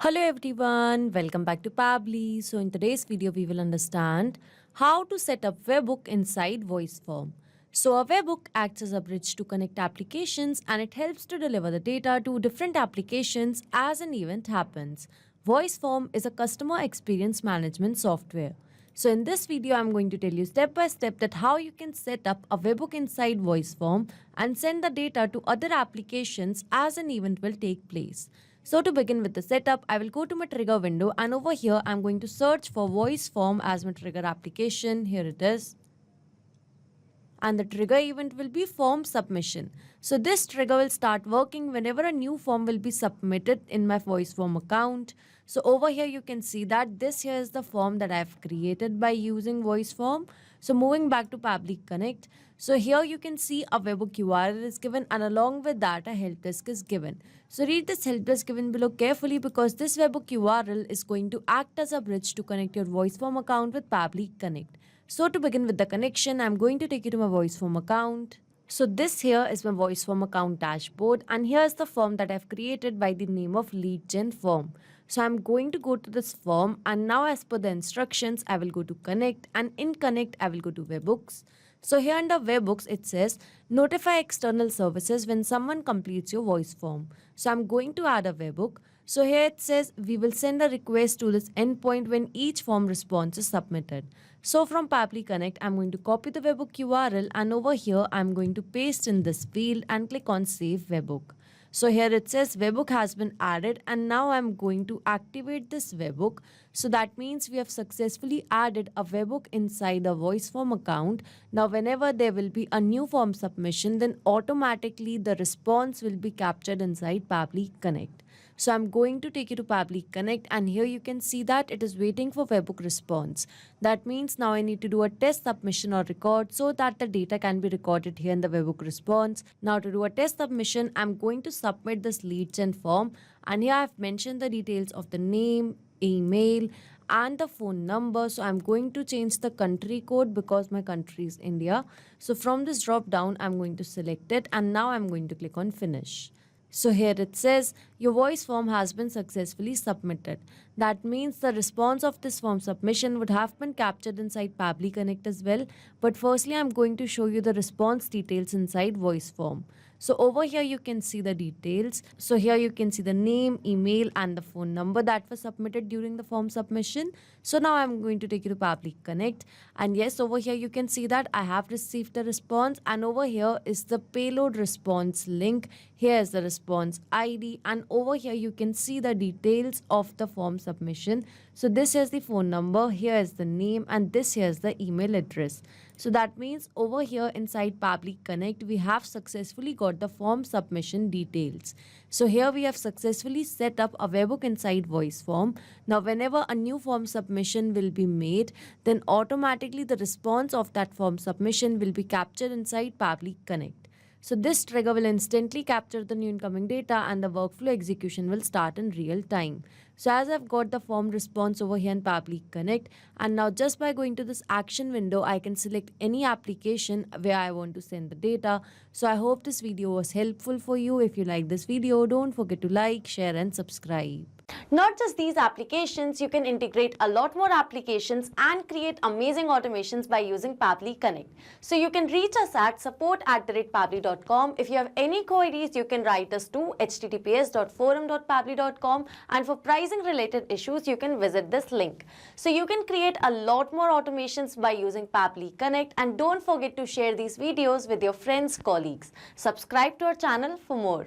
Hello everyone, welcome back to Pabbly. So in today's video, we will understand how to set up Webhook inside Voiceform. So a Webhook acts as a bridge to connect applications and it helps to deliver the data to different applications as an event happens. Voiceform is a customer experience management software. So in this video, I'm going to tell you step by step that how you can set up a webhook inside Voiceform and send the data to other applications as an event will take place. So to begin with the setup, I will go to my trigger window and over here, I'm going to search for Voiceform as my trigger application. Here it is. And the trigger event will be form submission. So this trigger will start working whenever a new form will be submitted in my Voiceform account. So over here you can see that this here is the form that I've created by using Voiceform. So moving back to Pabbly Connect. So here you can see a webhook URL is given and along with that a help desk is given. So read this help desk given below carefully because this webhook URL is going to act as a bridge to connect your Voiceform account with Pabbly Connect. So to begin with the connection, I'm going to take you to my Voiceform account. So this here is my Voiceform account dashboard and here's the form that I've created by the name of lead gen form. So I'm going to go to this form and now as per the instructions, I will go to connect and in connect, I will go to webhooks. So here under webhooks, it says notify external services when someone completes your voice form. So I'm going to add a webhook. So here it says we will send a request to this endpoint when each form response is submitted. So from Pabbly Connect, I'm going to copy the webhook URL and over here, I'm going to paste in this field and click on Save Webhook. So here it says webhook has been added and now I'm going to activate this webhook. So that means we have successfully added a webhook inside the Voiceform account. Now whenever there will be a new form submission, then automatically the response will be captured inside Pabbly Connect. So I'm going to take you to Pabbly Connect and here you can see that it is waiting for webhook response. That means now I need to do a test submission or record so that the data can be recorded here in the webhook response. Now to do a test submission, I'm going to submit this lead gen form and here I've mentioned the details of the name, email and the phone number. So I'm going to change the country code because my country is India. So from this drop down, I'm going to select it and now I'm going to click on finish. So here it says your voice form has been successfully submitted. That means the response of this form submission would have been captured inside Pabbly Connect as well. But firstly, I'm going to show you the response details inside voice form. So over here, you can see the details. So here you can see the name, email and the phone number that was submitted during the form submission. So now I'm going to take you to Pabbly Connect. And yes, over here you can see that I have received the response and over here is the payload response link. Here is the response ID and over here you can see the details of the form submission. So this is the phone number, here is the name and this here is the email address. So that means over here inside Pabbly Connect, we have successfully got the form submission details. So here we have successfully set up a webhook inside Voiceform. Now whenever a new form submission will be made, then automatically the response of that form submission will be captured inside Pabbly Connect. So this trigger will instantly capture the new incoming data and the workflow execution will start in real time. So as I've got the form response over here in Pabbly Connect and now just by going to this action window, I can select any application where I want to send the data. So I hope this video was helpful for you. If you like this video, don't forget to like, share and subscribe. Not just these applications, you can integrate a lot more applications and create amazing automations by using Pabbly Connect. So you can reach us at support@pabbly.com. If you have any queries, you can write us to https://forum.pabbly.com and for pricing related issues, you can visit this link. So you can create a lot more automations by using Pabbly Connect and don't forget to share these videos with your friends, colleagues. Subscribe to our channel for more.